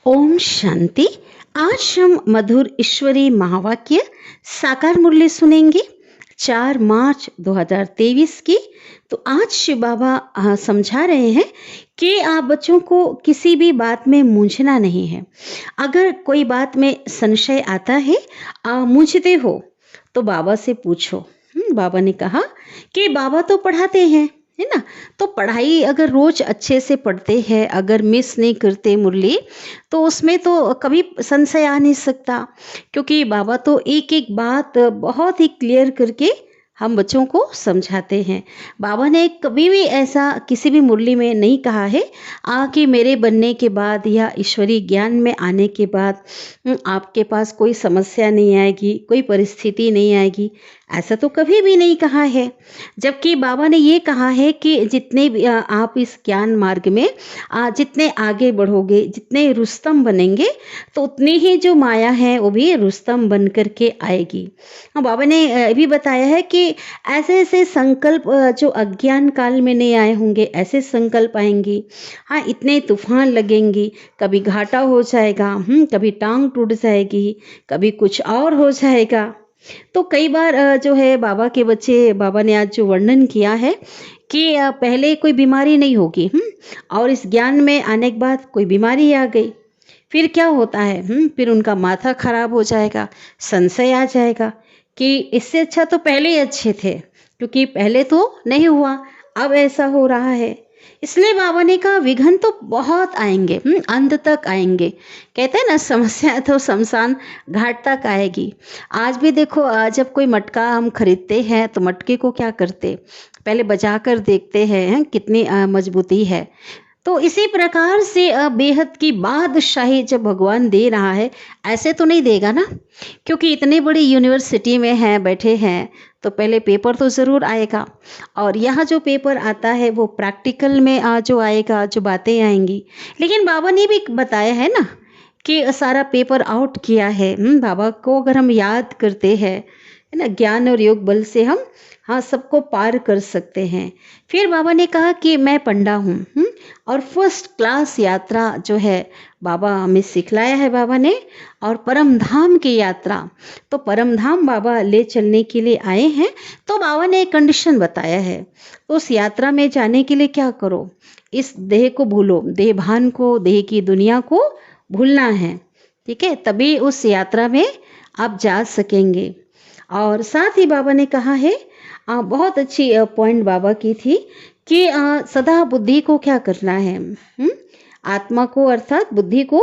ओम शांति। आज हम मधुर ईश्वरी महावाक्य साकार मुरली सुनेंगे 4 मार्च 2023 की। तो आज शिव बाबा समझा रहे हैं कि आप बच्चों को किसी भी बात में मूंझना नहीं है। अगर कोई बात में संशय आता है, मूंझते हो तो बाबा से पूछो। बाबा ने कहा कि बाबा तो पढ़ाते हैं, है ना। तो पढ़ाई अगर रोज अच्छे से पढ़ते हैं, अगर मिस नहीं करते मुरली, तो उसमें तो कभी संशय आ नहीं सकता, क्योंकि बाबा तो एक एक बात बहुत ही क्लियर करके हम बच्चों को समझाते हैं। बाबा ने कभी भी ऐसा किसी भी मुरली में नहीं कहा है कि मेरे बनने के बाद या ईश्वरी ज्ञान में आने के बाद आपके पास कोई समस्या नहीं आएगी, कोई परिस्थिति नहीं आएगी। ऐसा तो कभी भी नहीं कहा है। जबकि बाबा ने ये कहा है कि जितने भी आप इस ज्ञान मार्ग में जितने आगे बढ़ोगे, जितने रुस्तम बनेंगे, तो उतनी ही जो माया है वो भी रुस्तम बन करके आएगी। बाबा ने ये भी बताया है कि ऐसे ऐसे संकल्प जो अज्ञान काल में नहीं आए होंगे, ऐसे संकल्प आएंगी। हाँ, इतने तूफान लगेंगी, कभी घाटा हो जाएगा, कभी टांग टूट जाएगी, कभी कुछ और हो जाएगा। तो कई बार जो है बाबा के बच्चे, बाबा ने आज जो वर्णन किया है कि पहले कोई बीमारी नहीं होगी, और इस ज्ञान में आने के बाद कोई बीमारी आ गई, फिर क्या होता है, फिर उनका माथा खराब हो जाएगा, संशय आ जाएगा कि इससे अच्छा तो पहले ही अच्छे थे, क्योंकि पहले तो नहीं हुआ, अब ऐसा हो रहा है। इसलिए बाबा ने कहा विघ्न तो बहुत आएंगे, अंत तक आएंगे। कहते हैं ना, समस्या तो शमशान घाट तक आएगी। आज भी देखो, जब कोई मटका हम खरीदते हैं तो मटके को क्या करते, पहले बजा कर देखते हैं कितनी मजबूती है। तो इसी प्रकार से बेहद की बादशाही जब भगवान दे रहा है, ऐसे तो नहीं देगा ना, क्योंकि इतनी बड़ी यूनिवर्सिटी में हैं, बैठे हैं, तो पहले पेपर तो ज़रूर आएगा। और यहाँ जो पेपर आता है वो प्रैक्टिकल में जो आएगा, जो बातें आएंगी। लेकिन बाबा ने भी बताया है ना कि सारा पेपर आउट किया है। बाबा को अगर हम याद करते हैं, है ना, ज्ञान और योग बल से हम सबको पार कर सकते हैं। फिर बाबा ने कहा कि मैं पंडा हूँ, और फर्स्ट क्लास यात्रा जो है बाबा हमें सिखलाया है बाबा ने। और परम धाम की यात्रा, तो परम धाम बाबा ले चलने के लिए आए हैं। तो बाबा ने एक कंडीशन बताया है, तो उस यात्रा में जाने के लिए क्या करो, इस देह को भूलो, देह भान को, देह की दुनिया को भूलना है, ठीक है, तभी उस यात्रा में आप जा सकेंगे। और साथ ही बाबा ने कहा है, बहुत अच्छी पॉइंट बाबा की थी कि सदा बुद्धि को क्या करना है, आत्मा को अर्थात बुद्धि को,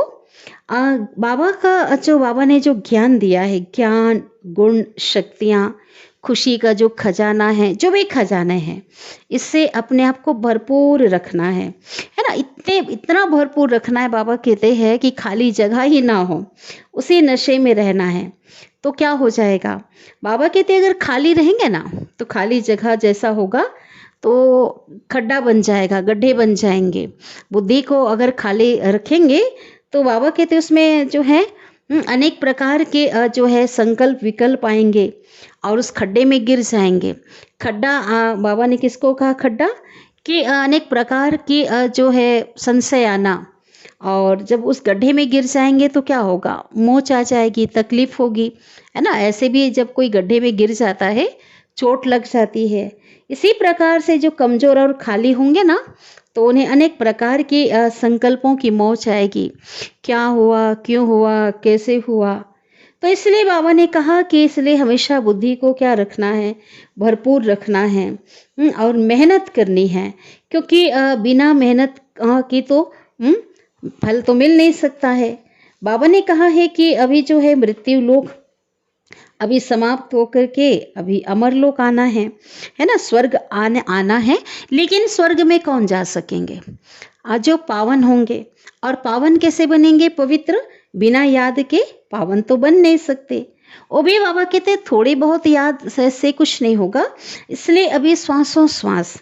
बाबा का जो बाबा ने जो ज्ञान दिया है, ज्ञान, गुण, शक्तियाँ, खुशी का जो खजाना है, जो भी खजाना है, इससे अपने आप को भरपूर रखना है ना। इतना भरपूर रखना है, बाबा कहते हैं कि खाली जगह ही ना हो, उसी नशे में रहना है। तो क्या हो जाएगा, बाबा कहते हैं अगर खाली रहेंगे ना, तो खाली जगह जैसा होगा तो खड्डा बन जाएगा, गड्ढे बन जाएंगे। बुद्धि को अगर खाली रखेंगे तो बाबा कहते हैं उसमें जो है अनेक प्रकार के जो है संकल्प विकल्प आएंगे, और उस खड्डे में गिर जाएंगे। खड्डा, बाबा ने किसको कहा खड्डा, कि अनेक प्रकार की जो है संशय आना, और जब उस गड्ढे में गिर जाएंगे तो क्या होगा, मोच आ जाएगी, तकलीफ होगी, है ना। ऐसे भी जब कोई गड्ढे में गिर जाता है, चोट लग जाती है। इसी प्रकार से जो कमजोर और खाली होंगे ना, तो उन्हें अनेक प्रकार के संकल्पों की मोच आएगी, क्या हुआ, क्यों हुआ, कैसे हुआ। तो इसलिए बाबा ने कहा कि इसलिए हमेशा बुद्धि को क्या रखना है, भरपूर रखना है, और मेहनत करनी है, क्योंकि बिना मेहनत की तो फल तो मिल नहीं सकता है। बाबा ने कहा है कि अभी जो है मृत्यु लोक अभी समाप्त होकर के अभी अमर लोक आना है ना, स्वर्ग आना है। लेकिन स्वर्ग में कौन जा सकेंगे, आज जो पावन होंगे। और पावन कैसे बनेंगे, पवित्र, बिना याद के पावन तो बन नहीं सकते। वो भी बाबा कहते थोड़ी बहुत याद से कुछ नहीं होगा, इसलिए अभी श्वासों श्वास,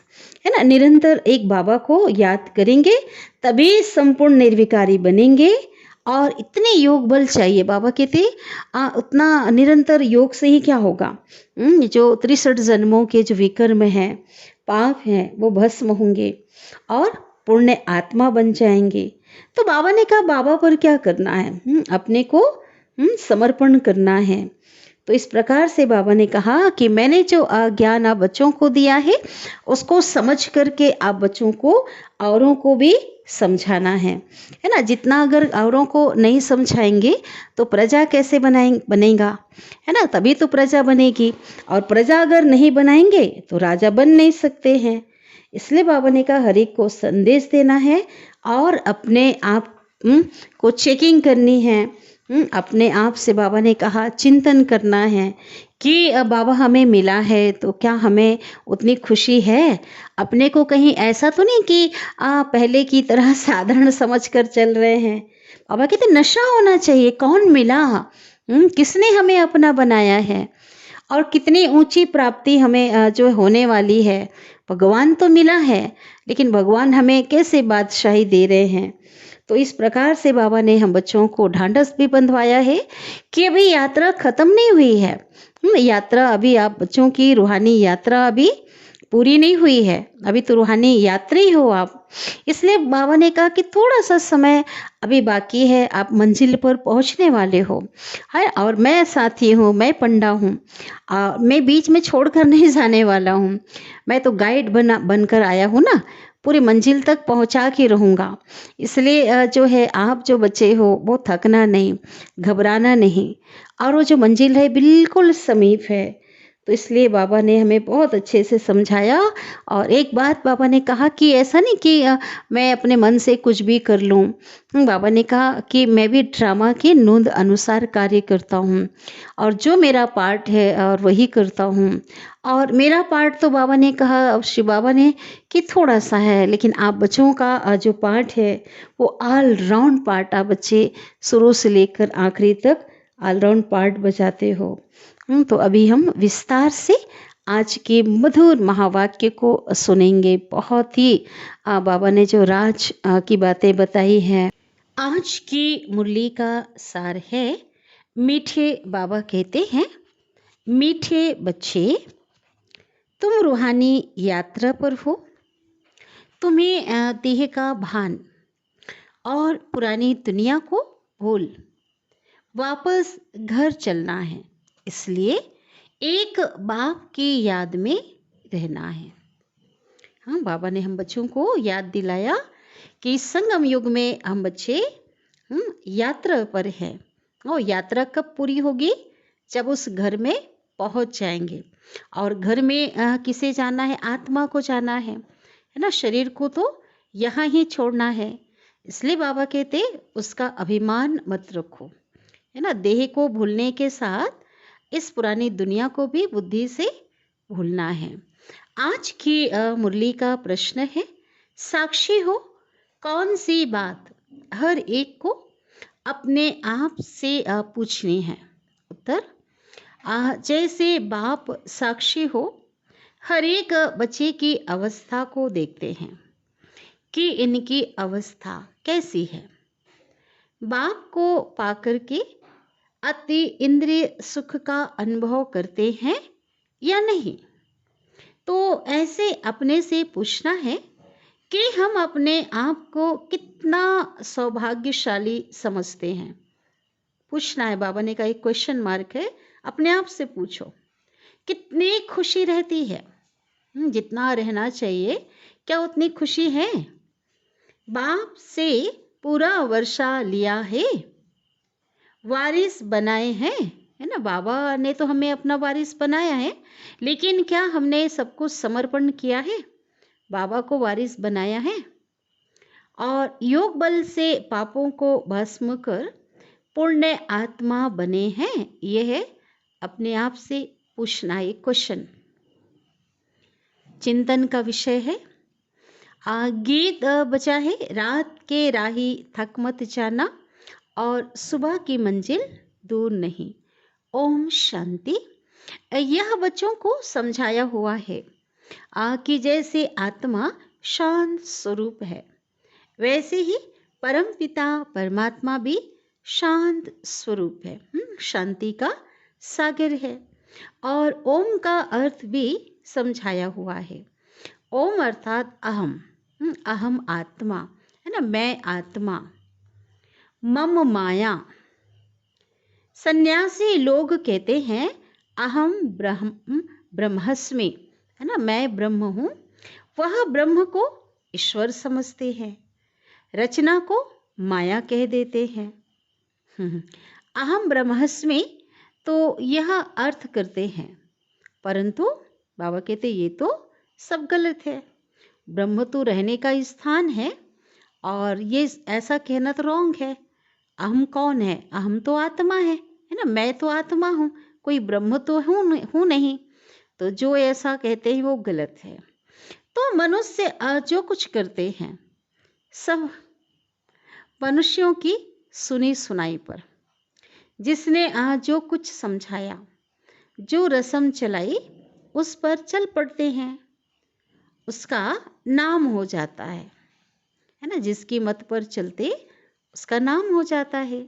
है ना, निरंतर एक बाबा को याद करेंगे, तभी संपूर्ण निर्विकारी बनेंगे। और इतने योग बल चाहिए, बाबा कहते उतना निरंतर योग से ही क्या होगा, जो 63 जन्मों के जो विकर्म हैं, पाप हैं, वो भस्म होंगे और पुण्य आत्मा बन जाएंगे। तो बाबा ने कहा बाबा पर क्या करना है, अपने को समर्पण करना है। तो इस प्रकार से बाबा ने कहा कि मैंने जो ज्ञान आप बच्चों को दिया है उसको समझ करके आप बच्चों को औरों को भी समझाना है ना। जितना अगर औरों को नहीं समझाएंगे तो प्रजा कैसे बनेगा, है ना। तभी तो प्रजा बनेगी, और प्रजा अगर नहीं बनाएंगे तो राजा बन नहीं सकते हैं। इसलिए बाबा ने कहा हर एक को संदेश देना है और अपने आप को चेकिंग करनी है। अपने आप से बाबा ने कहा चिंतन करना है कि बाबा हमें मिला है तो क्या हमें उतनी खुशी है। अपने को कहीं ऐसा तो नहीं कि पहले की तरह साधारण समझ कर चल रहे हैं। बाबा कहते नशा होना चाहिए, कौन मिला, किसने हमें अपना बनाया है, और कितनी ऊंची प्राप्ति हमें जो होने वाली है। भगवान तो मिला है, लेकिन भगवान हमें कैसे बादशाही दे रहे हैं। तो इस प्रकार से बाबा ने हम बच्चों को ढांढस भी बंधवाया है कि अभी यात्रा खत्म नहीं हुई है। यात्रा अभी, आप बच्चों की रूहानी यात्रा अभी पूरी नहीं हुई है, अभी तो रूहानी यात्री हो आप। इसलिए बाबा ने कहा कि थोड़ा सा समय अभी बाकी है, आप मंजिल पर पहुंचने वाले हो, है। और मैं साथी हूँ, मैं पंडा हूँ, मैं बीच में छोड़कर नहीं जाने वाला हूँ। मैं तो गाइड बनकर आया हूँ ना, पूरी मंजिल तक पहुंचा के रहूँगा। इसलिए जो है आप जो बच्चे हो वो थकना नहीं, घबराना नहीं, और वो जो मंजिल है बिल्कुल समीप है। तो इसलिए बाबा ने हमें बहुत अच्छे से समझाया। और एक बात बाबा ने कहा कि ऐसा नहीं कि मैं अपने मन से कुछ भी कर लूँ। बाबा ने कहा कि मैं भी ड्रामा की नोंद अनुसार कार्य करता हूँ, और जो मेरा पार्ट है और वही करता हूँ। और मेरा पार्ट तो बाबा ने कहा, शिव बाबा ने, कि थोड़ा सा है, लेकिन आप बच्चों का जो पार्ट है वो ऑल राउंड पार्ट, आप बच्चे शुरू से लेकर आखिरी तक ऑल राउंड पार्ट बजाते हो। तो अभी हम विस्तार से आज के मधुर महावाक्य को सुनेंगे। बहुत ही बाबा ने जो राज की बातें बताई हैं। आज की मुरली का सार है, मीठे बाबा कहते हैं, मीठे बच्चे तुम रूहानी यात्रा पर हो। तुम्हें देह का भान और पुरानी दुनिया को भूल वापस घर चलना है। इसलिए एक बाप की याद में रहना है। हाँ, बाबा ने हम बच्चों को याद दिलाया कि संगम युग में हम बच्चे यात्रा पर हैं। और यात्रा कब पूरी होगी, जब उस घर में पहुंच जाएंगे। और घर में किसे जाना है, आत्मा को जाना है ना। शरीर को तो यहाँ ही छोड़ना है। इसलिए बाबा कहते उसका अभिमान मत रखो, है ना। देह को भूलने के साथ इस पुरानी दुनिया को भी बुद्धि से भूलना है। आज की मुरली का प्रश्न है, साक्षी हो कौन सी बात हर एक को अपने आप से पूछनी है। उत्तर, जैसे बाप साक्षी हो हर एक बच्चे की अवस्था को देखते हैं कि इनकी अवस्था कैसी है। बाप को पाकर के अति इंद्रिय सुख का अनुभव करते हैं या नहीं। तो ऐसे अपने से पूछना है कि हम अपने आप को कितना सौभाग्यशाली समझते हैं। पूछना है, बाबा ने कहा एक क्वेश्चन मार्क है, अपने आप से पूछो कितनी खुशी रहती है। जितना रहना चाहिए क्या उतनी खुशी है। बाप से पूरा वर्षा लिया है, वारिस बनाए हैं, है ना। बाबा ने तो हमें अपना वारिस बनाया है, लेकिन क्या हमने सब कुछ समर्पण किया है, बाबा को वारिस बनाया है। और योग बल से पापों को भस्म कर पुण्य आत्मा बने हैं। यह है अपने आप से पूछना एक क्वेश्चन। चिंतन का विषय है, गीत बजा है, रात के राही थक मत जाना और सुबह की मंजिल दूर नहीं। ओम शांति। यह बच्चों को समझाया हुआ है कि जैसे आत्मा शांत स्वरूप है, वैसे ही परम पिता परमात्मा भी शांत स्वरूप है, शांति का सागर है। और ओम का अर्थ भी समझाया हुआ है। ओम अर्थात अहम, अहम आत्मा, है ना, मैं आत्मा, मम माया। सन्यासी लोग कहते हैं अहम ब्रह्मस्मि, है ना, मैं ब्रह्म हूँ। वह ब्रह्म को ईश्वर समझते हैं, रचना को माया कह देते हैं। अहम ब्रह्मस्मि तो यह अर्थ करते हैं, परंतु बाबा कहते ये तो सब गलत है। ब्रह्म तो रहने का स्थान है और ये ऐसा कहना तो रॉन्ग है। अहम कौन है? अहम तो आत्मा है ना, मैं तो आत्मा हूँ, कोई ब्रह्म तो हूँ नहीं। तो जो ऐसा कहते हैं वो गलत है। तो मनुष्य जो कुछ करते हैं सब मनुष्यों की सुनी सुनाई पर, जिसने जो कुछ समझाया, जो रस्म चलाई, उस पर चल पड़ते हैं, उसका नाम हो जाता है ना। जिसकी मत पर चलते उसका नाम हो जाता है।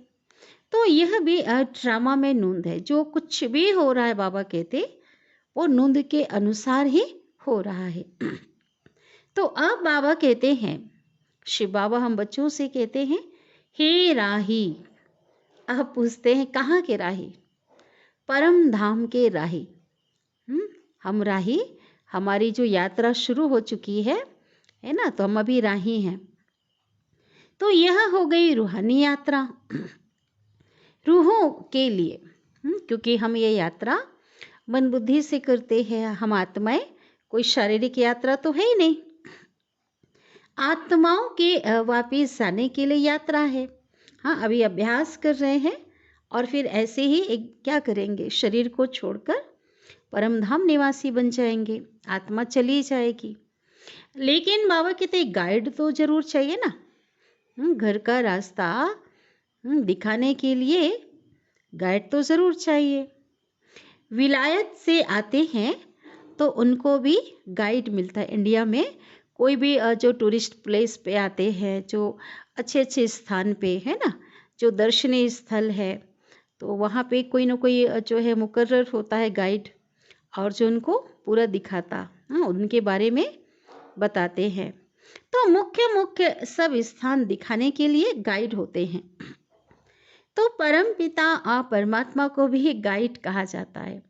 तो यह भी ड्रामा में नूंद है। जो कुछ भी हो रहा है बाबा कहते वो नूंद के अनुसार ही हो रहा है। तो अब बाबा कहते हैं, शिव बाबा हम बच्चों से कहते हैं, हे राही। अब पूछते हैं कहाँ के राही? परम धाम के राही। हम राही, हमारी जो यात्रा शुरू हो चुकी है ना, तो हम अभी राही हैं। तो यह हो गई रूहानी यात्रा, रूहों के लिए। क्योंकि हम ये यात्रा मन बुद्धि से करते हैं, हम आत्माएं, कोई शारीरिक यात्रा तो है ही नहीं। आत्माओं के वापिस जाने के लिए यात्रा है। हाँ, अभी अभ्यास कर रहे हैं और फिर ऐसे ही एक क्या करेंगे, शरीर को छोड़कर परमधाम निवासी बन जाएंगे, आत्मा चली जाएगी। लेकिन बाबा कहते गाइड तो जरूर चाहिए ना। घर का रास्ता दिखाने के लिए गाइड तो ज़रूर चाहिए। विलायत से आते हैं तो उनको भी गाइड मिलता है। इंडिया में कोई भी जो टूरिस्ट प्लेस पे आते हैं, जो अच्छे अच्छे स्थान पे है ना, जो दर्शनीय स्थल है, तो वहाँ पे कोई ना कोई जो है मुकर्रर होता है गाइड, और जो उनको पूरा दिखाता, उनके बारे में बताते हैं। तो मुख्य मुख्य सब स्थान दिखाने के लिए गाइड होते हैं। तो परम पिता परमात्मा को भी गाइड कहा जाता है।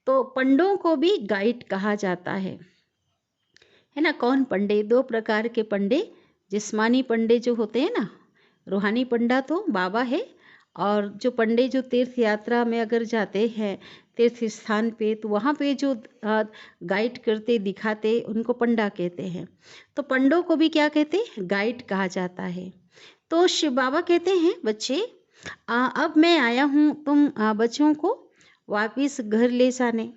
तो पंडों को भी गाइड कहा जाता है ना। कौन पंडे? दो प्रकार के पंडे, जिस्मानी पंडे जो होते हैं ना, रूहानी पंडा तो बाबा है, और जो पंडे जो तीर्थ यात्रा में अगर जाते हैं तीर्थ स्थान पे, तो वहाँ पे जो गाइड करते दिखाते उनको पंडा कहते हैं। तो पंडों को भी क्या कहते हैं? गाइड कहा जाता है। तो शिव बाबा कहते हैं, बच्चे अब मैं आया हूँ तुम बच्चों को वापिस घर ले जाने।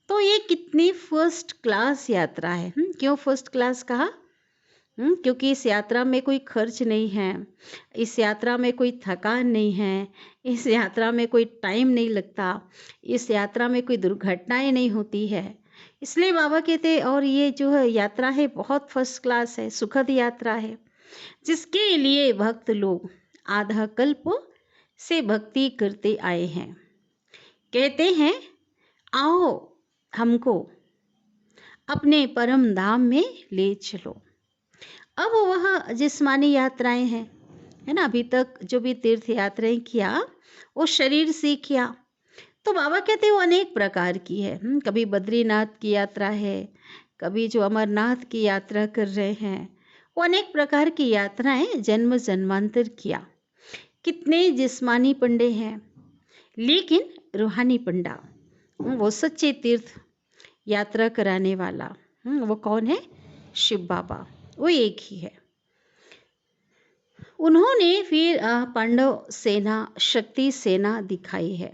तो ये कितनी फर्स्ट क्लास यात्रा है। क्यों फर्स्ट क्लास कहा? क्योंकि इस यात्रा में कोई खर्च नहीं है, इस यात्रा में कोई थकान नहीं है, इस यात्रा में कोई टाइम नहीं लगता, इस यात्रा में कोई दुर्घटनाएं नहीं होती है। इसलिए बाबा कहते और ये जो है यात्रा है बहुत फर्स्ट क्लास है, सुखद यात्रा है, जिसके लिए भक्त लोग आधा कल्प से भक्ति करते आए हैं। कहते हैं आओ हमको अपने परम धाम में ले चलो। अब वह जिस्मानी यात्राएं हैं, है ना, अभी तक जो भी तीर्थ यात्राएं किया वो शरीर से किया। तो बाबा कहते हैं वो अनेक प्रकार की है। कभी बद्रीनाथ की यात्रा है, कभी जो अमरनाथ की यात्रा कर रहे हैं, वो अनेक प्रकार की यात्राएं जन्म जन्मांतर किया। कितने जिस्मानी पंडे हैं, लेकिन रूहानी पंडा, वो सच्चे तीर्थ यात्रा कराने वाला, वो कौन है? शिव बाबा, वो एक ही है। उन्होंने फिर पांडव सेना, शक्ति सेना दिखाई है,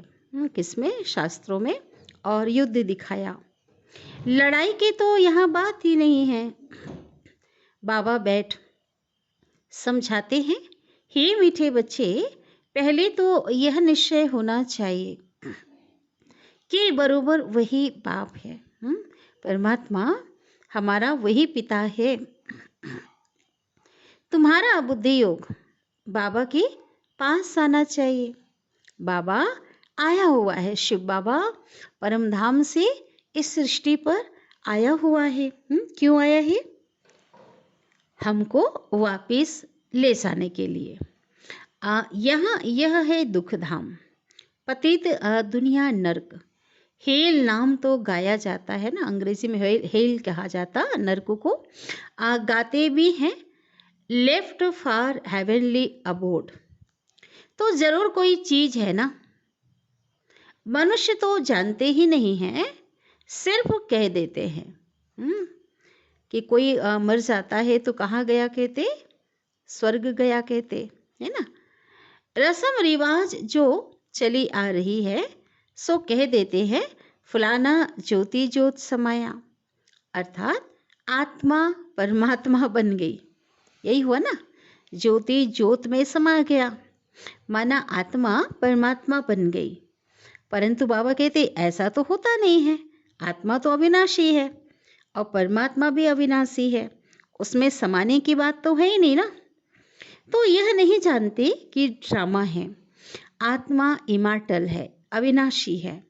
किसमें? शास्त्रों में, और युद्ध दिखाया। लड़ाई की तो यहाँ बात ही नहीं है। बाबा बैठ समझाते हैं, हे मीठे बच्चे, पहले तो यह निश्चय होना चाहिए कि बरोबर वही बाप है। परमात्मा हमारा वही पिता है। तुम्हारा बुद्धि योग बाबा के पास आना चाहिए। बाबा आया हुआ है, शिव बाबा परम धाम से इस सृष्टि पर आया हुआ है। क्यों आया है? हमको वापिस ले जाने के लिए। यहाँ यह है दुख धाम, पतित दुनिया नर्क। हेल नाम तो गाया जाता है ना, अंग्रेजी में हेल हेल कहा जाता नर्क को। गाते भी हैं, लेफ्ट फॉर हेवनली अबोर्ड। तो जरूर कोई चीज है ना, मनुष्य तो जानते ही नहीं हैं, सिर्फ कह देते हैं। कि कोई मर जाता है तो कहाँ गया कहते, स्वर्ग गया कहते, है ना। रस्म रिवाज जो चली आ रही है सो कह देते हैं फलाना ज्योति ज्योत समाया, अर्थात आत्मा परमात्मा बन गई। यही हुआ ना, ज्योति ज्योत में समा गया, माना आत्मा परमात्मा बन गई। परंतु बाबा कहते ऐसा तो होता नहीं है, आत्मा तो अविनाशी है और परमात्मा भी अविनाशी है, उसमें समाने की बात तो है ही नहीं ना। तो यह नहीं जानते कि ड्रामा है। आत्मा इमॉर्टल है, अविनाशी है,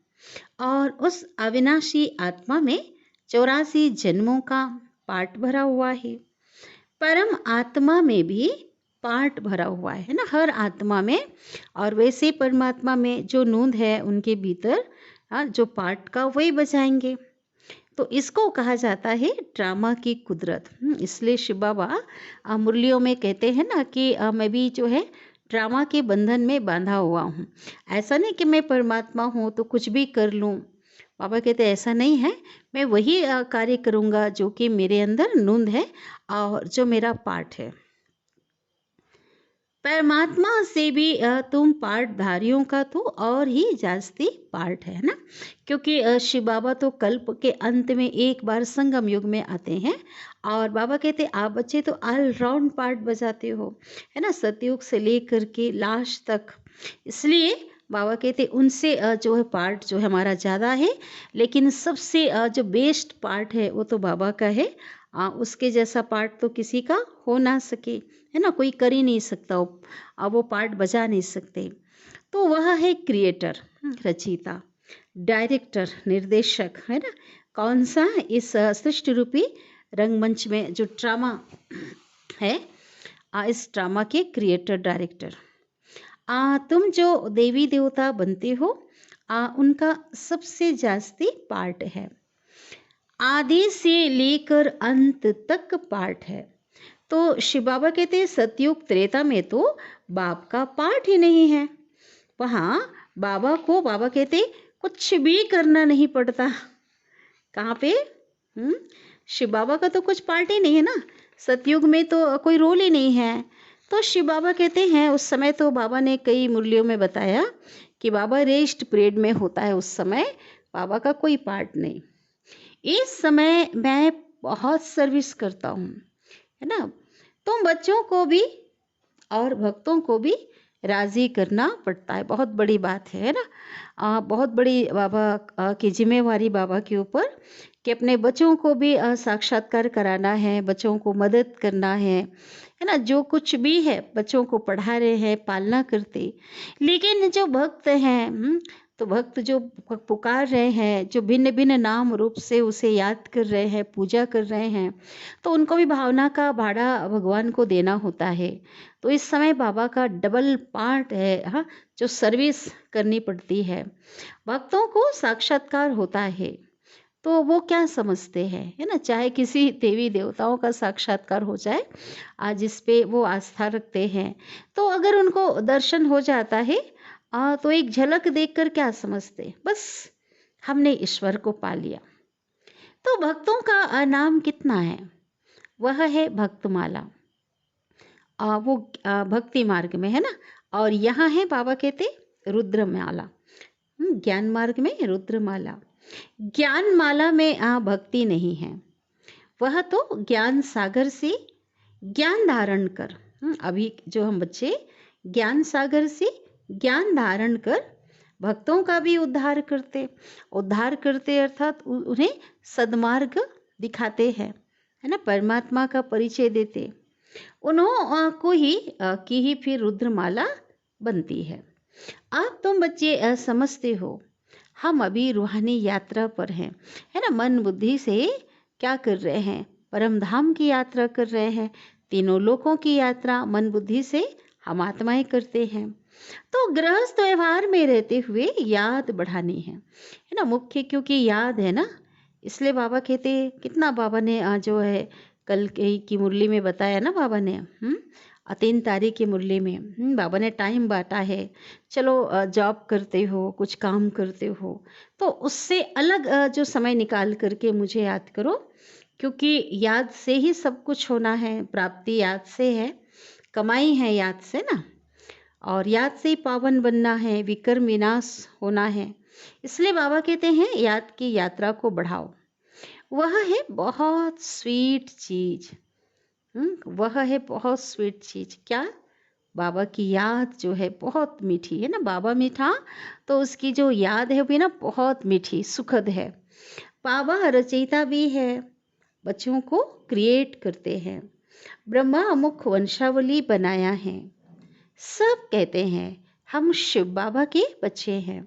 और उस अविनाशी आत्मा में 84 जन्मों का पार्ट भरा हुआ है। परम आत्मा में भी पार्ट भरा हुआ है ना, हर आत्मा में। और वैसे परमात्मा में जो नूंद है उनके भीतर जो पार्ट का वही बजाएंगे। तो इसको कहा जाता है ड्रामा की कुदरत। इसलिए शिव बाबा मुरलियों में कहते हैं ना कि मैं भी जो है ड्रामा के बंधन में बांधा हुआ हूँ। ऐसा नहीं कि मैं परमात्मा हूँ तो कुछ भी कर लूँ। बाबा कहते ऐसा नहीं है, मैं वही कार्य करूँगा जो कि मेरे अंदर नूंद है और जो मेरा पार्ट है। परमात्मा से भी तुम पार्टधारियों का तो और ही जास्ती पार्ट है ना, क्योंकि शिव बाबा तो कल्प के अंत में एक बार संगम युग में आते हैं और बाबा कहते आप बच्चे तो ऑल राउंड पार्ट बजाते हो, है ना, सतयुग से लेकर के लास्ट तक। इसलिए बाबा कहते उनसे जो है पार्ट जो है हमारा ज़्यादा है, लेकिन सबसे जो बेस्ट पार्ट है वो तो बाबा का है। उसके जैसा पार्ट तो किसी का हो ना सके, है ना, कोई कर ही नहीं सकता, वो पार्ट बजा नहीं सकते। तो वह है क्रिएटर, रचयिता, डायरेक्टर, निर्देशक, है ना। कौन सा, इस सृष्टि रूपी रंगमंच में जो ड्रामा है, इस ड्रामा के क्रिएटर डायरेक्टर। तुम जो देवी देवता बनते हो उनका सबसे जास्ती पार्ट है, आदि से लेकर अंत तक पार्ट है। तो शिव बाबा कहते हैं सतयुग त्रेता में तो बाप का पार्ट ही नहीं है। वहाँ बाबा कहते कुछ भी करना नहीं पड़ता। कहाँ पे, शिव बाबा का तो कुछ पार्ट ही नहीं है ना, सतयुग में तो कोई रोल ही नहीं है। तो शिव बाबा कहते हैं उस समय तो बाबा ने कई मुरलियों में बताया कि बाबा रेस्ट पीरियड में होता है, उस समय बाबा का कोई पार्ट नहीं। इस समय मैं बहुत सर्विस करता हूँ, है ना। तुम बच्चों को भी और भक्तों को भी राजी करना पड़ता है, बहुत बड़ी बात है ना। बहुत बड़ी बाबा की जिम्मेवारी बाबा के ऊपर कि अपने बच्चों को भी साक्षात्कार कराना है, बच्चों को मदद करना है ना। जो कुछ भी है बच्चों को पढ़ा रहे हैं, पालना करते। लेकिन जो भक्त हैं, तो भक्त जो पुकार रहे हैं, जो भिन्न भिन्न नाम रूप से उसे याद कर रहे हैं, पूजा कर रहे हैं, तो उनको भी भावना का भाड़ा भगवान को देना होता है। तो इस समय बाबा का डबल पार्ट है, जो सर्विस करनी पड़ती है। भक्तों को साक्षात्कार होता है तो वो क्या समझते हैं, है ना, चाहे किसी देवी देवताओं का साक्षात्कार हो जाए, आज जिस पे वो आस्था रखते हैं, तो अगर उनको दर्शन हो जाता है तो एक झलक देखकर क्या समझते, बस हमने ईश्वर को पा लिया। तो भक्तों का नाम कितना है, वह है भक्तमाला। वो भक्ति मार्ग में है ना, और यहाँ है बाबा कहते रुद्रमाला, ज्ञान मार्ग में रुद्रमाला। ज्ञान माला में भक्ति नहीं है, वह तो ज्ञान सागर से ज्ञान धारण कर, अभी जो हम बच्चे ज्ञान सागर से ज्ञान धारण कर भक्तों का भी उद्धार करते अर्थात उन्हें सद्मार्ग दिखाते हैं, है ना, परमात्मा का परिचय देते। उन्हों को ही की ही फिर रुद्रमाला बनती है। आप तुम बच्चे समझते हो हम अभी रूहानी यात्रा पर हैं, है ना, मन बुद्धि से क्या कर रहे हैं, परम धाम की यात्रा कर रहे हैं, तीनों लोकों की यात्रा मन बुद्धि से हम आत्माएं करते हैं। तो गृहस्थ व्यवहार में रहते हुए याद बढ़ानी है ना, मुख्य, क्योंकि याद है ना, इसलिए बाबा कहते, कितना बाबा ने जो है कल की मुरली में बताया ना बाबा ने, 3 तारीख की मुरली में बाबा ने टाइम बांटा है। चलो जॉब करते हो, कुछ काम करते हो, तो उससे अलग जो समय निकाल करके मुझे याद करो, क्योंकि याद से ही सब कुछ होना है, प्राप्ति याद से है, कमाई है याद से ना, और याद से ही पावन बनना है, विकर्म विनाश होना है। इसलिए बाबा कहते हैं याद की यात्रा को बढ़ाओ। वह है बहुत स्वीट चीज। वह है बहुत स्वीट चीज। क्या? बाबा की याद जो है बहुत मीठी है ना। बाबा मीठा, तो उसकी जो याद है वो भी ना बहुत मीठी सुखद है। बाबा रचयिता भी है, बच्चों को क्रिएट करते हैं। ब्रह्मा अमुक वंशावली बनाया है। सब कहते हैं हम शिव बाबा के बच्चे हैं।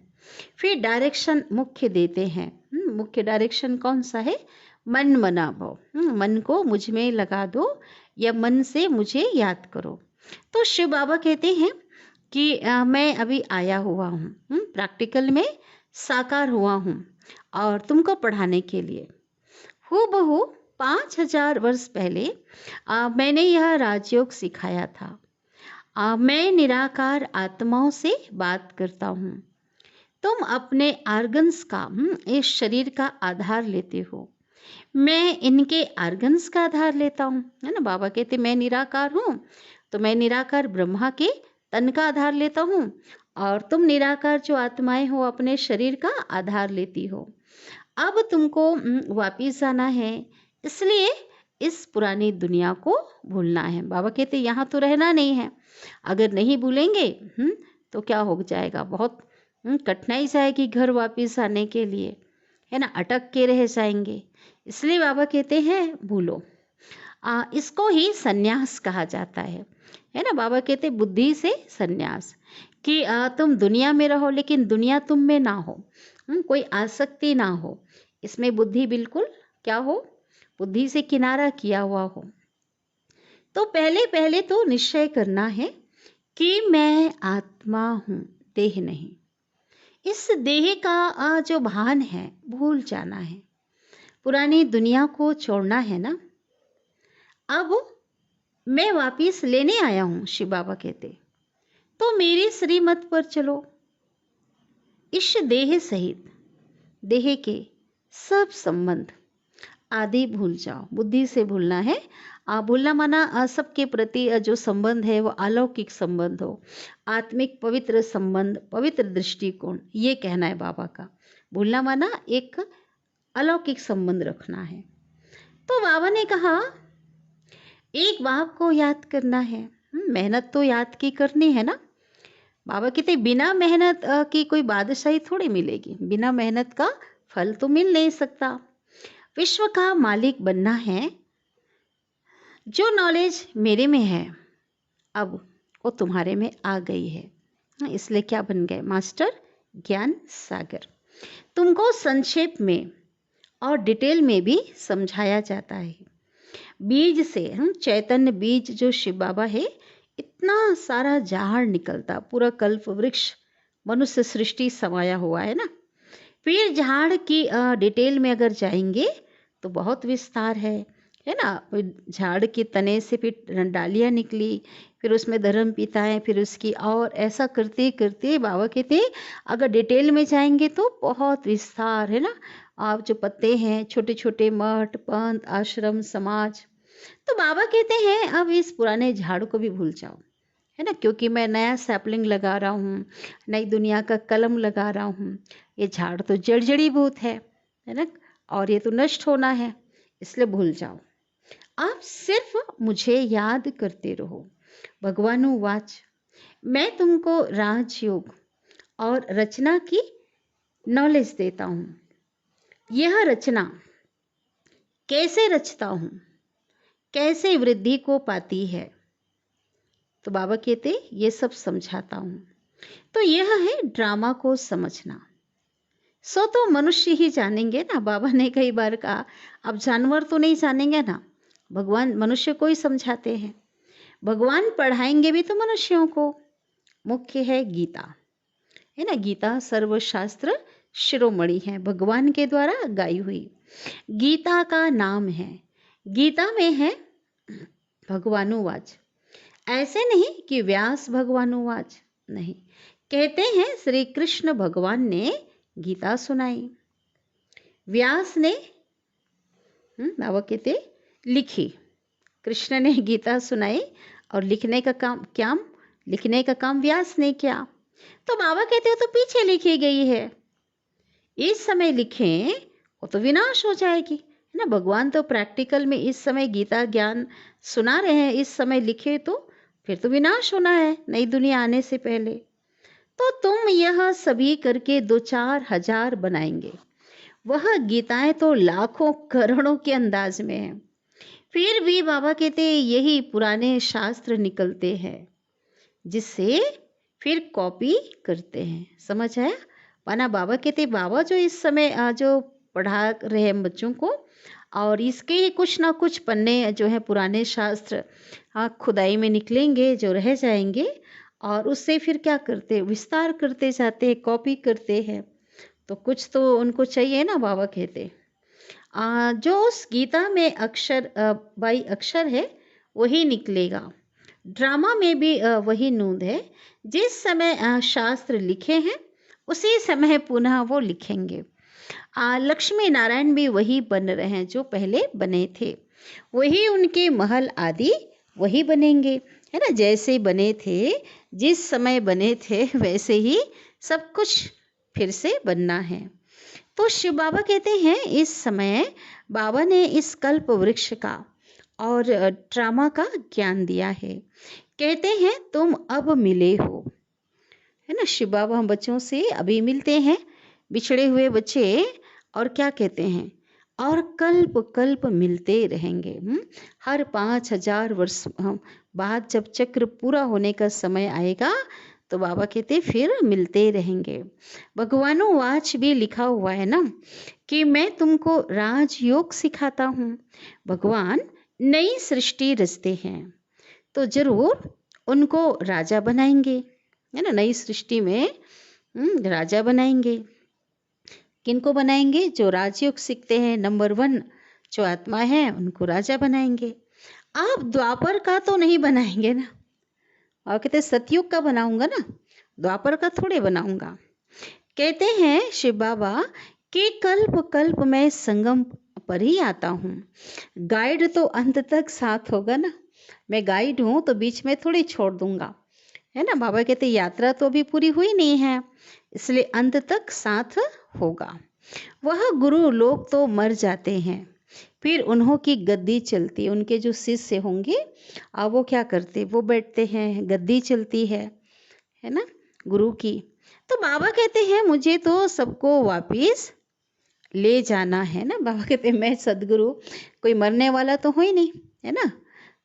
फिर डायरेक्शन मुख्य देते हैं। मुख्य डायरेक्शन कौन सा है? मन मनाभो। मन को मुझ में लगा दो, या मन से मुझे याद करो। तो शिव बाबा कहते हैं कि मैं अभी आया हुआ हूँ, प्रैक्टिकल में साकार हुआ हूँ, और तुमको पढ़ाने के लिए। हूबहू 5000 वर्ष पहले मैंने यह राजयोग सिखाया था। मैं निराकार आत्माओं से बात करता हूँ। तुम अपने आर्गन्स का, इस शरीर का आधार लेते हो, मैं इनके आर्गन्स का आधार लेता हूँ, है ना। बाबा कहते मैं निराकार हूँ, तो मैं निराकार ब्रह्मा के तन का आधार लेता हूँ, और तुम निराकार जो आत्माएं हो अपने शरीर का आधार लेती हो। अब तुमको वापिस आना है, इसलिए इस पुरानी दुनिया को भूलना है। बाबा कहते यहाँ तो रहना नहीं है, अगर नहीं भूलेंगे तो क्या हो जाएगा, बहुत कठिनाई जाएगी घर वापिस आने के लिए, है ना, अटक के रह जाएंगे। इसलिए बाबा कहते हैं भूलो। इसको ही सन्यास कहा जाता है ना। बाबा कहते बुद्धि से सन्यास, कि तुम दुनिया में रहो लेकिन दुनिया तुम में ना हो, कोई आसक्ति ना हो, इसमें बुद्धि बिल्कुल क्या हो, बुद्धि से किनारा किया हुआ हो। तो पहले पहले तो निश्चय करना है कि मैं आत्मा हूँ, देह नहीं। इस देह का जो भान है भूल जाना है, पुरानी दुनिया को छोड़ना है ना। अब मैं वापिस लेने आया हूँ, शिव बाबा कहते, तो मेरी श्रीमत पर चलो। इस देह सहित देह के सब संबंध आदि भूल जाओ, बुद्धि से भूलना है। भूलना माना सबके प्रति जो संबंध है वो अलौकिक संबंध हो, आत्मिक पवित्र संबंध, पवित्र दृष्टिकोण, ये कहना है बाबा का। भूलना माना एक अलौकिक संबंध रखना है। तो बाबा ने कहा एक बाप को याद करना है। मेहनत तो याद की करनी है ना। बाबा कहते बिना मेहनत की कोई बादशाही थोड़ी मिलेगी, बिना मेहनत का फल तो मिल नहीं सकता। विश्व का मालिक बनना है। जो नॉलेज मेरे में है अब वो तुम्हारे में आ गई है, इसलिए क्या बन गए? मास्टर ज्ञान सागर। तुमको संक्षेप में और डिटेल में भी समझाया जाता है। बीज से, चैतन्य बीज जो शिव बाबा है, इतना सारा झाड़ निकलता, पूरा कल्प वृक्ष मनुष्य सृष्टि समाया हुआ है ना। फिर झाड़ की डिटेल में अगर जाएंगे तो बहुत विस्तार है ना। झाड़ के तने से फिर डालियाँ निकली, फिर उसमें धर्म पिताएं, फिर उसकी, और ऐसा करते करते बाबा कहते अगर डिटेल में जाएंगे तो बहुत विस्तार है ना। आप जो पत्ते हैं, छोटे छोटे मठ, पंथ, आश्रम, समाज। तो बाबा कहते हैं अब इस पुराने झाड़ को भी भूल जाओ, है ना, क्योंकि मैं नया सैपलिंग लगा रहा हूँ, नई दुनिया का कलम लगा रहा हूँ। ये झाड़ तो जड़ीबूट है ना, और ये तो नष्ट होना है, इसलिए भूल जाओ। आप सिर्फ मुझे याद करते रहो। भगवानु वाच, मैं तुमको राजयोग और रचना की नॉलेज देता हूँ। यह रचना कैसे रचता हूँ, कैसे वृद्धि को पाती है, तो बाबा कहते ये सब समझाता हूँ। तो यह है ड्रामा को समझना। सो तो मनुष्य ही जानेंगे ना। बाबा ने कई बार कहा अब जानवर तो नहीं जानेंगे ना, भगवान मनुष्य को ही समझाते हैं। भगवान पढ़ाएंगे भी तो मनुष्यों को। मुख्य है गीता, है ना। गीता सर्वशास्त्र शिरोमणि है, भगवान के द्वारा गाई हुई। गीता का नाम है, गीता में है भगवानुवाच। ऐसे नहीं कि व्यास भगवानुवाच, नहीं, कहते हैं श्री कृष्ण भगवान ने गीता सुनाई। व्यास ने बाबा कहते लिखी, कृष्ण ने गीता सुनाई और लिखने का काम व्यास ने किया। तो बाबा कहते हो तो पीछे लिखी गई है, इस समय लिखें वो तो विनाश हो जाएगी, है ना। भगवान तो प्रैक्टिकल में इस समय गीता ज्ञान सुना रहे हैं, इस समय लिखे तो फिर तो विनाश होना है नई दुनिया आने से पहले। तो तुम यह सभी करके 2-4 हजार बनाएंगे, वह गीताएं तो लाखों करोड़ों के अंदाज में है। फिर भी बाबा कहते यही पुराने शास्त्र निकलते हैं जिससे फिर कॉपी करते हैं। समझ आया? माना बाबा कहते बाबा जो इस समय जो पढ़ा रहे हैं बच्चों को, और इसके ही कुछ ना कुछ पन्ने जो है पुराने शास्त्र खुदाई में निकलेंगे, जो रह जाएंगे, और उससे फिर क्या करते, विस्तार करते जाते हैं, कॉपी करते हैं। तो कुछ तो उनको चाहिए ना। बाबा कहते जो उस गीता में अक्षर बाई अक्षर है वही निकलेगा। ड्रामा में भी वही नूंद है। जिस समय शास्त्र लिखे हैं उसी समय पुनः वो लिखेंगे। लक्ष्मी नारायण भी वही बन रहे हैं जो पहले बने थे, वही उनके महल आदि वही बनेंगे, है ना। जैसे बने थे, जिस समय बने थे, वैसे ही सब कुछ फिर से बनना है। तो शिव बाबा कहते हैं इस समय बाबा ने इस कल्प वृक्ष का और ड्रामा का ज्ञान दिया है। कहते हैं तुम अब मिले हो, है ना। शिव बाबा हम बच्चों से अभी मिलते हैं, बिछड़े हुए बच्चे, और क्या कहते हैं, और कल्प कल्प मिलते रहेंगे। हर 5000 वर्ष बाद जब चक्र पूरा होने का समय आएगा तो बाबा कहते फिर मिलते रहेंगे। भगवानुवाच भी लिखा हुआ है ना कि मैं तुमको राजयोग सिखाता हूँ। भगवान नई सृष्टि रचते हैं तो जरूर उनको राजा बनाएंगे, है ना। नई सृष्टि में राजा बनाएंगे। किनको बनाएंगे? जो राजयोग सीखते हैं, नंबर 1 जो आत्मा है उनको राजा बनाएंगे। आप द्वापर का तो नहीं बनाएंगे ना, और कहते सतयुग का बनाऊंगा ना, द्वापर का थोड़े बनाऊंगा। कहते हैं शिव बाबा कि कल्प कल्प मैं संगम पर ही आता हूँ। गाइड तो अंत तक साथ होगा ना, मैं गाइड हूँ तो बीच में थोड़ी छोड़ दूंगा, है ना। बाबा कहते यात्रा तो अभी पूरी हुई नहीं है, इसलिए अंत तक साथ होगा। वह गुरु लोग तो मर जाते हैं, फिर उन्हों की गद्दी चलती है। उनके जो शिष्य होंगे अब वो क्या करते, वो बैठते हैं, गद्दी चलती है ना गुरु की। तो बाबा कहते हैं मुझे तो सबको वापिस ले जाना है ना। बाबा कहते हैं मैं सदगुरु, कोई मरने वाला तो हो ही नहीं, है ना।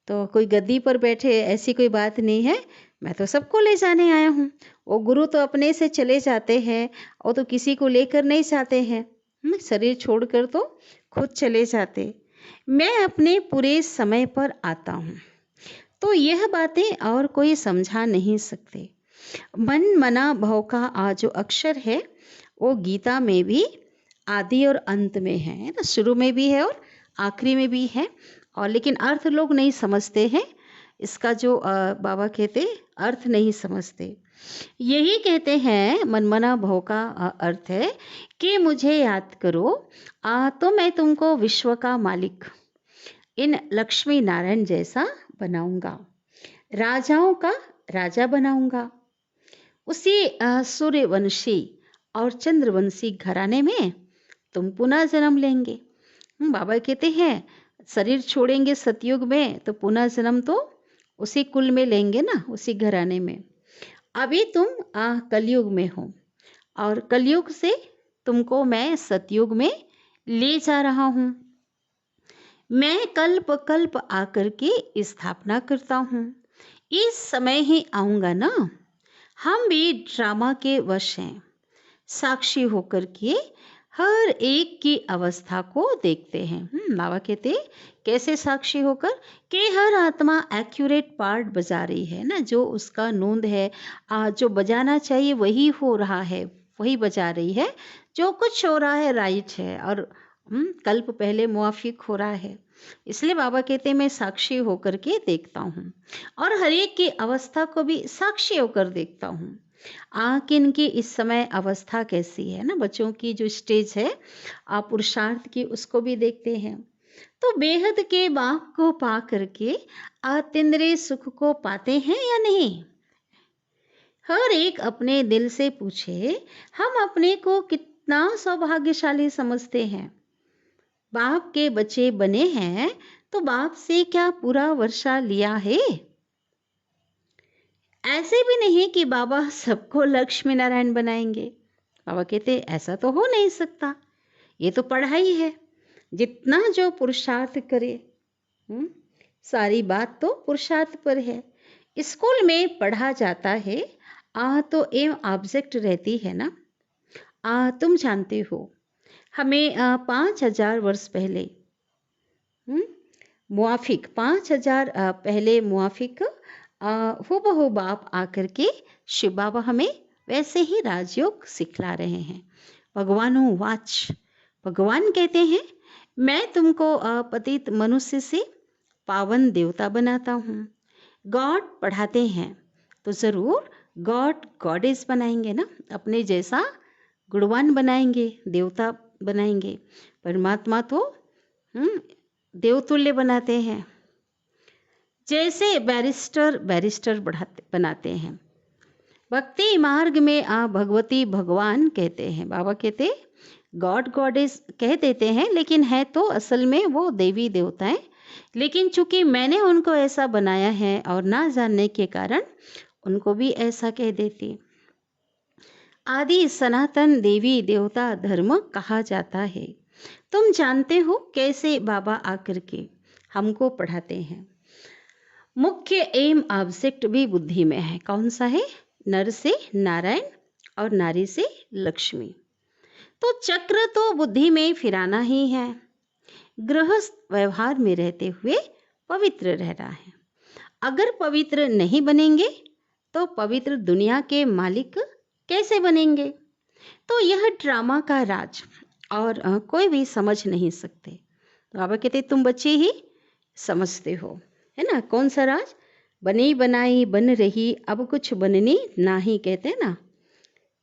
तो कोई गद्दी पर बैठे ऐसी कोई बात नहीं है, मैं तो सबको ले जाने आया हूँ। वो गुरु तो अपने से चले जाते हैं, और तो किसी को लेकर नहीं जाते हैं, शरीर छोड़कर तो खुद चले जाते। मैं अपने पूरे समय पर आता हूँ। तो यह बातें और कोई समझा नहीं सकते। मन मना भव का जो अक्षर है वो गीता में भी आदि और अंत में है ना, शुरू में भी है और आखिरी में भी है। और लेकिन अर्थ लोग नहीं समझते हैं इसका, जो बाबा कहते अर्थ नहीं समझते। यही कहते हैं मनमना भव का अर्थ है कि मुझे याद करो तो मैं तुमको विश्व का मालिक, इन लक्ष्मी नारायण जैसा बनाऊंगा, राजाओं का राजा बनाऊंगा। उसी सूर्यवंशी और चंद्रवंशी घराने में तुम पुनः जन्म लेंगे। बाबा कहते हैं शरीर छोड़ेंगे सतयुग में तो पुनः जन्म तो उसी कुल में लेंगे ना, उसी घराने में। अभी तुम कलयुग में हो, और कलयुग से तुमको मैं सतयुग में ले जा रहा हूँ। मैं कल्प कल्प आकर के स्थापना करता हूँ, इस समय ही आऊँगा ना। हम भी ड्रामा के वश हैं, साक्षी होकर के हर एक की अवस्था को देखते हैं। बाबा कहते हैं, कैसे साक्षी होकर कि हर आत्मा एक्यूरेट पार्ट बजा रही है ना, जो उसका नोंद है, जो बजाना चाहिए वही हो रहा है, वही बजा रही है। जो कुछ हो रहा है राइट है, और कल्प पहले मुआफिक हो रहा है। इसलिए बाबा कहते हैं, मैं साक्षी होकर के देखता हूँ और हर एक की अवस्था को भी साक्षी होकर देखता हूँ। इनकी इस समय अवस्था कैसी है ना, बच्चों की जो स्टेज है पुरुषार्थ की, उसको भी देखते हैं। तो बेहद के बाप को पा करके आतिंद्रिय सुख को पाते हैं या नहीं? हर एक अपने दिल से पूछे, हम अपने को कितना सौभाग्यशाली समझते हैं। बाप के बच्चे बने हैं तो बाप से क्या पूरा वर्षा लिया है? ऐसे भी नहीं कि बाबा सबको लक्ष्मी नारायण बनाएंगे। बाबा कहते ऐसा तो हो नहीं सकता, ये तो पढ़ाई है, जितना जो पुरुषार्थ करे। सारी बात तो पुरुषार्थ पर है। स्कूल में पढ़ा जाता है, तो एम ऑब्जेक्ट रहती है ना। तुम जानते हो, हमें 5000 वर्ष पहले मुआफिक 5000 पहले मुआफिक हूबहू बाप आकर के शिव बाबा हमें वैसे ही राजयोग सिखला रहे हैं। भगवानो वाच, भगवान कहते हैं, मैं तुमको पतित मनुष्य से पावन देवता बनाता हूँ। गॉड पढ़ाते हैं तो ज़रूर गॉड गॉडेस बनाएंगे ना, अपने जैसा गुणवान बनाएंगे, देवता बनाएंगे। परमात्मा तो देवतुल्य बनाते हैं। जैसे बैरिस्टर बनाते हैं। भक्ति मार्ग में भगवती भगवान कहते हैं। बाबा कहते गॉड गॉडेस कह देते हैं, लेकिन है तो असल में वो देवी देवताएं। लेकिन चूंकि मैंने उनको ऐसा बनाया है और ना जानने के कारण उनको भी ऐसा कह देती। आदि सनातन देवी देवता धर्म कहा जाता है। तुम जानते हो कैसे बाबा आकर के हमको पढ़ाते हैं। मुख्य एम ऑब्जेक्ट भी बुद्धि में है। कौन सा है? नर से नारायण और नारी से लक्ष्मी। तो चक्र तो बुद्धि में फिराना ही है। गृहस्थ व्यवहार में रहते हुए पवित्र रह रहा है। अगर पवित्र नहीं बनेंगे तो पवित्र दुनिया के मालिक कैसे बनेंगे? तो यह ड्रामा का राज और कोई भी समझ नहीं सकते। बाबा कहते तुम बच्चे ही समझते हो, है ना। कौन सा राज? बनी बनाई बन रही, अब कुछ बननी नाही, कहते हैं ना।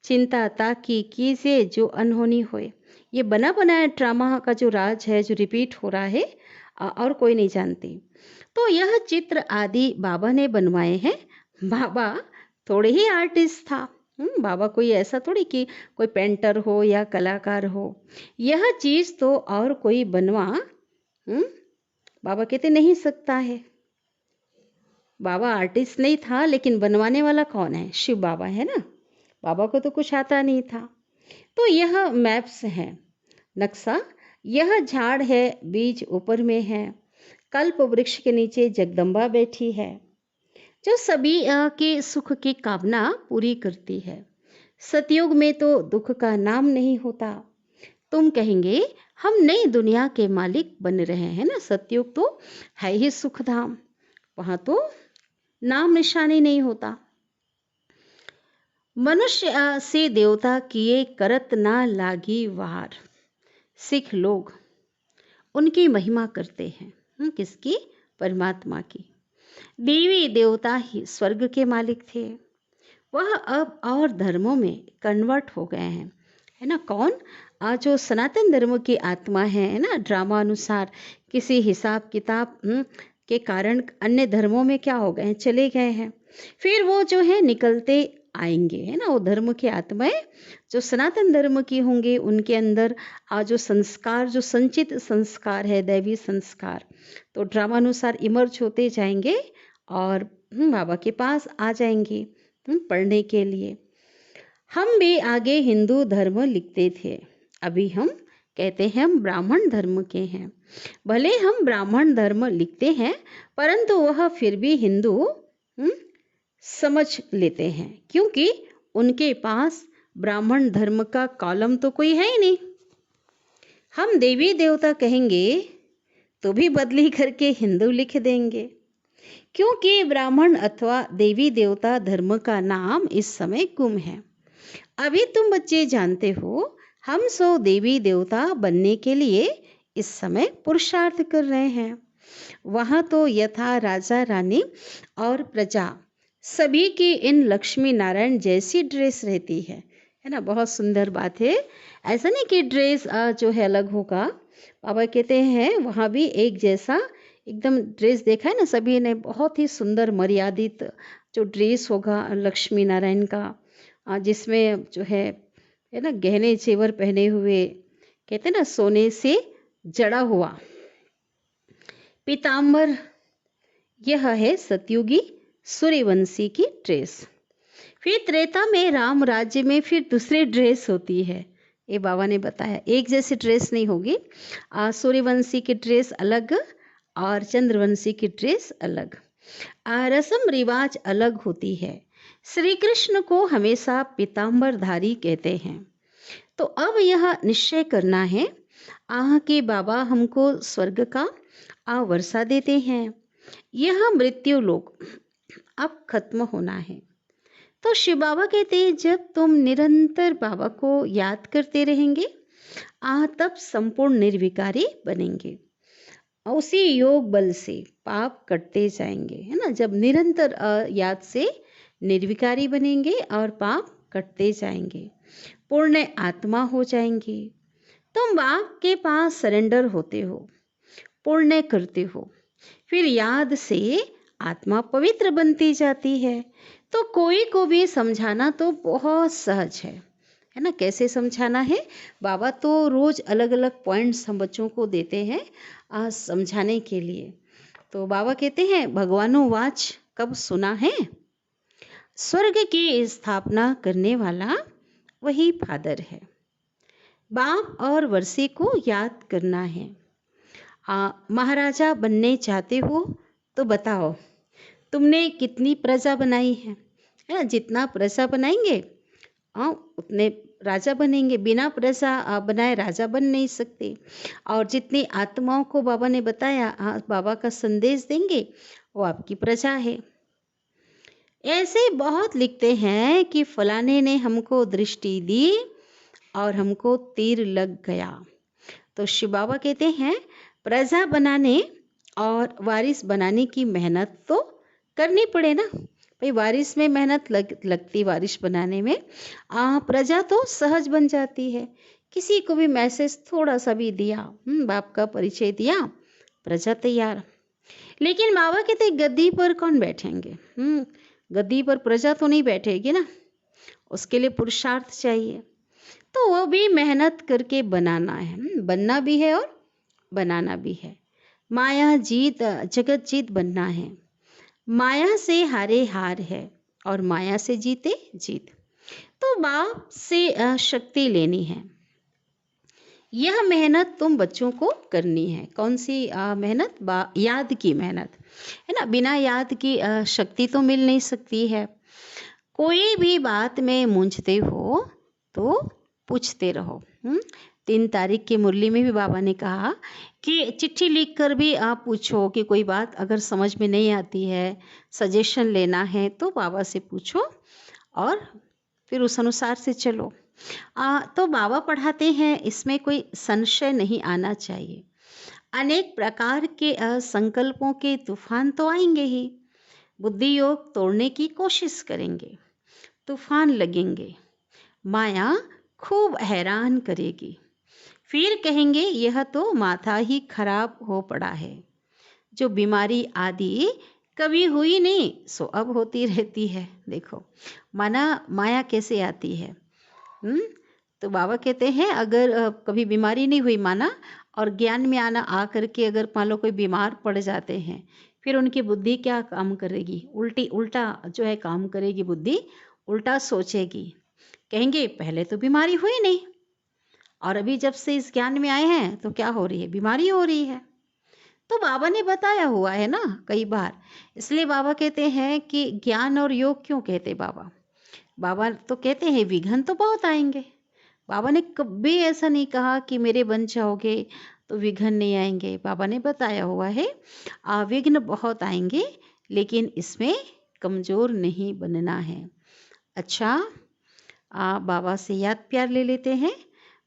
चिंता ताकि कीजिए जो अनहोनी होए। ये बना बनाया ड्रामा का जो राज है, जो रिपीट हो रहा है, और कोई नहीं जानती। तो यह चित्र आदि बाबा ने बनवाए हैं। बाबा थोड़े ही आर्टिस्ट था। बाबा कोई ऐसा थोड़ी कि कोई पेंटर हो या कलाकार हो। यह चीज़ तो और कोई बनवा बाबा कहते नहीं सकता है। बाबा आर्टिस्ट नहीं था, लेकिन बनवाने वाला कौन है? शिव बाबा है ना। बाबा को तो कुछ आता नहीं था। तो यह मैप्स है, नक्शा। यह झाड़ है, बीज ऊपर में है। कल्प वृक्ष के नीचे जगदम्बा बैठी है, जो सभी के सुख की कामना पूरी करती है। सतयुग में तो दुख का नाम नहीं होता। तुम कहेंगे हम नई दुनिया के मालिक बन रहे हैं ना। सतयुग तो है ही सुखधाम, वहां तो नाम निशानी नहीं होता। मनुष्य से देवता किए करत ना लागी वार। सिख लोग उनकी महिमा करते हैं। किसकी? परमात्मा की। देवी देवता ही स्वर्ग के मालिक थे। वह अब और धर्मों में कन्वर्ट हो गए हैं, है ना। कौन? जो सनातन धर्म की आत्मा है ना, ड्रामा अनुसार किसी हिसाब किताब के कारण अन्य धर्मों में क्या हो गए हैं? चले गए हैं। फिर वो जो है निकलते आएंगे, है ना। वो धर्म की आत्माएं जो सनातन धर्म की होंगे, उनके अंदर जो संस्कार, जो संचित संस्कार है, दैवी संस्कार, तो ड्रामा अनुसार इमर्ज होते जाएंगे और बाबा के पास आ जाएंगे पढ़ने के लिए। हम भी आगे हिंदू धर्म लिखते थे, अभी हम कहते हैं हम ब्राह्मण धर्म के हैं। भले हम ब्राह्मण धर्म लिखते हैं, परंतु वह फिर भी हिंदू समझ लेते हैं, क्योंकि उनके पास ब्राह्मण धर्म का कॉलम तो कोई है ही नहीं। हम देवी देवता कहेंगे तो भी बदली करके हिंदू लिख देंगे, क्योंकि ब्राह्मण अथवा देवी देवता धर्म का नाम इस समय गुम है। अभी तुम बच्चे जानते हो, हम सो देवी देवता बनने के लिए इस समय पुरुषार्थ कर रहे हैं। वहां तो यथा राजा रानी और प्रजा सभी की इन लक्ष्मी नारायण जैसी ड्रेस रहती है ना। बहुत सुंदर बात है। ऐसा नहीं कि ड्रेस जो है अलग होगा। बाबा कहते हैं वहाँ भी एक जैसा एकदम ड्रेस देखा है ना सभी ने, बहुत ही सुंदर मर्यादित जो ड्रेस होगा लक्ष्मी नारायण का, जिसमें जो है ना गहने जेवर पहने हुए, कहते हैं ना सोने से जड़ा हुआ पीताम्बर, यह है सतयुगी सूर्यवंशी की ड्रेस। फिर त्रेता में राम राज्य में फिर दूसरी ड्रेस होती है। ये बाबा ने बताया एक जैसी ड्रेस नहीं होगी। सूर्यवंशी की ड्रेस अलग और चंद्रवंशी की ड्रेस अलग। रस्म रिवाज अलग होती है। श्री कृष्ण को हमेशा पीताम्बरधारी कहते हैं। तो अब यह निश्चय करना है कि बाबा हमको स्वर्ग का वर्षा देते हैं। यह मृत्यु लोक अब खत्म होना है। तो शिव बाबा कहते हैं जब तुम निरंतर बाबा को याद करते रहेंगे तब संपूर्ण निर्विकारी बनेंगे। उसी योग बल से पाप कटते जाएंगे, है ना। जब निरंतर याद से निर्विकारी बनेंगे और पाप कटते जाएंगे, पूर्ण आत्मा हो जाएंगे। तुम बाप के पास सरेंडर होते हो, पुण्य करते हो, फिर याद से आत्मा पवित्र बनती जाती है। तो कोई को भी समझाना तो बहुत सहज है ना। कैसे समझाना है? बाबा तो रोज अलग अलग पॉइंट्स हम बच्चों को देते हैं समझाने के लिए। तो बाबा कहते हैं भगवानो वाच कब सुना है? स्वर्ग की स्थापना करने वाला वही फादर है। बाप और वर्षे को याद करना है। महाराजा बनने चाहते हो तो बताओ तुमने कितनी प्रजा बनाई है ना। जितना प्रजा बनाएंगे उतने राजा बनेंगे। बिना प्रजा बनाए राजा बन नहीं सकते। और जितनी आत्माओं को बाबा ने बताया बाबा का संदेश देंगे वो आपकी प्रजा है। ऐसे बहुत लिखते हैं कि फलाने ने हमको दृष्टि दी और हमको तीर लग गया। तो शिव बाबा कहते हैं प्रजा बनाने और वारिस बनाने की मेहनत तो करनी पड़े ना भाई। वारिस में मेहनत लगती, वारिस बनाने में प्रजा तो सहज बन जाती है। किसी को भी मैसेज थोड़ा सा भी दिया, बाप का परिचय दिया, प्रजा तैयार। लेकिन बाबा कहते गद्दी पर कौन बैठेंगे? गद्दी पर प्रजा तो नहीं बैठेगी ना, उसके लिए पुरुषार्थ चाहिए। तो वो भी मेहनत करके बनाना है, बनना भी है और बनाना भी है। माया जीत जगत जीत बनना है। माया से हारे हार है और माया से जीते जीत। तो बाप से शक्ति लेनी है। यह मेहनत तुम बच्चों को करनी है। कौन सी मेहनत? याद की मेहनत, है ना। बिना याद की शक्ति तो मिल नहीं सकती है। कोई भी बात में मूंझते हो तो पूछते रहो। 3 तारीख की मुरली में भी बाबा ने कहा कि चिट्ठी लिखकर भी आप पूछो कि कोई बात अगर समझ में नहीं आती है, सजेशन लेना है तो बाबा से पूछो और फिर उस अनुसार से चलो। तो बाबा पढ़ाते हैं, इसमें कोई संशय नहीं आना चाहिए। अनेक प्रकार के संकल्पों के तूफान तो आएंगे ही। बुद्धि योग तोड़ने की कोशिश करेंगे, तूफान लगेंगे, माया खूब हैरान करेगी। फिर कहेंगे यह तो माथा ही खराब हो पड़ा है। जो बीमारी आदि कभी हुई नहीं सो अब होती रहती है। देखो माया कैसे आती है। तो बाबा कहते हैं अगर कभी बीमारी नहीं हुई माना और ज्ञान में आना आ करके अगर मान लो कोई बीमार पड़ जाते हैं, फिर उनकी बुद्धि क्या काम करेगी? उल्टा जो है काम करेगी। बुद्धि उल्टा सोचेगी, कहेंगे पहले तो बीमारी हुई नहीं और अभी जब से इस ज्ञान में आए हैं तो क्या हो रही है? बीमारी हो रही है। तो बाबा ने बताया हुआ है ना कई बार। इसलिए बाबा कहते हैं कि ज्ञान और योग क्यों कहते बाबा तो कहते हैं विघ्न तो बहुत आएंगे। बाबा ने कभी ऐसा नहीं कहा कि मेरे बन जाओगे तो विघ्न नहीं आएंगे। बाबा ने बताया हुआ है विघ्न बहुत आएंगे, लेकिन इसमें कमज़ोर नहीं बनना है। अच्छा, बाबा से याद प्यार ले लेते हैं।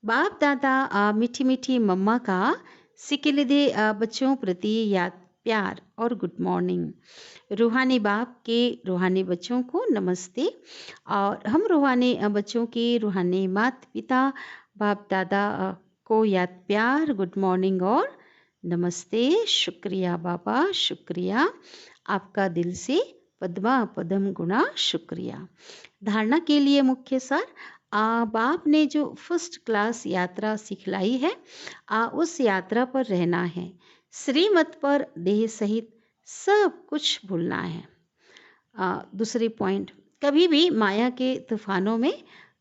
बाप दादा मीठी मीठी मम्मा का सिकिलिदे बच्चों प्रति याद प्यार और गुड मॉर्निंग। रूहानी बाप के रूहानी बच्चों को नमस्ते, और हम रूहानी बच्चों के रूहानी माता पिता बाप दादा को याद प्यार, गुड मॉर्निंग और नमस्ते। शुक्रिया बाबा, शुक्रिया आपका दिल से पद्मा पदम गुणा शुक्रिया। धारणा के लिए मुख्य सार, बाप ने जो फर्स्ट क्लास यात्रा सिखलाई है, उस यात्रा पर रहना है। श्रीमत पर देह सहित सब कुछ भूलना है। दूसरी पॉइंट, कभी भी माया के तूफानों में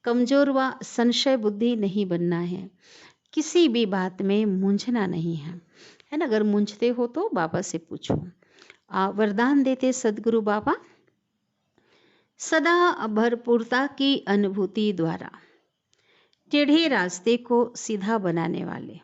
कमजोर व संशय बुद्धि नहीं बनना है। किसी भी बात में मूंझना नहीं है, है ना। अगर मूंझते हो तो बाबा से पूछो। वरदान देते सदगुरु बाबा, सदा भरपूरता की अनुभूति द्वारा टेढ़े रास्ते को सीधा बनाने वाले,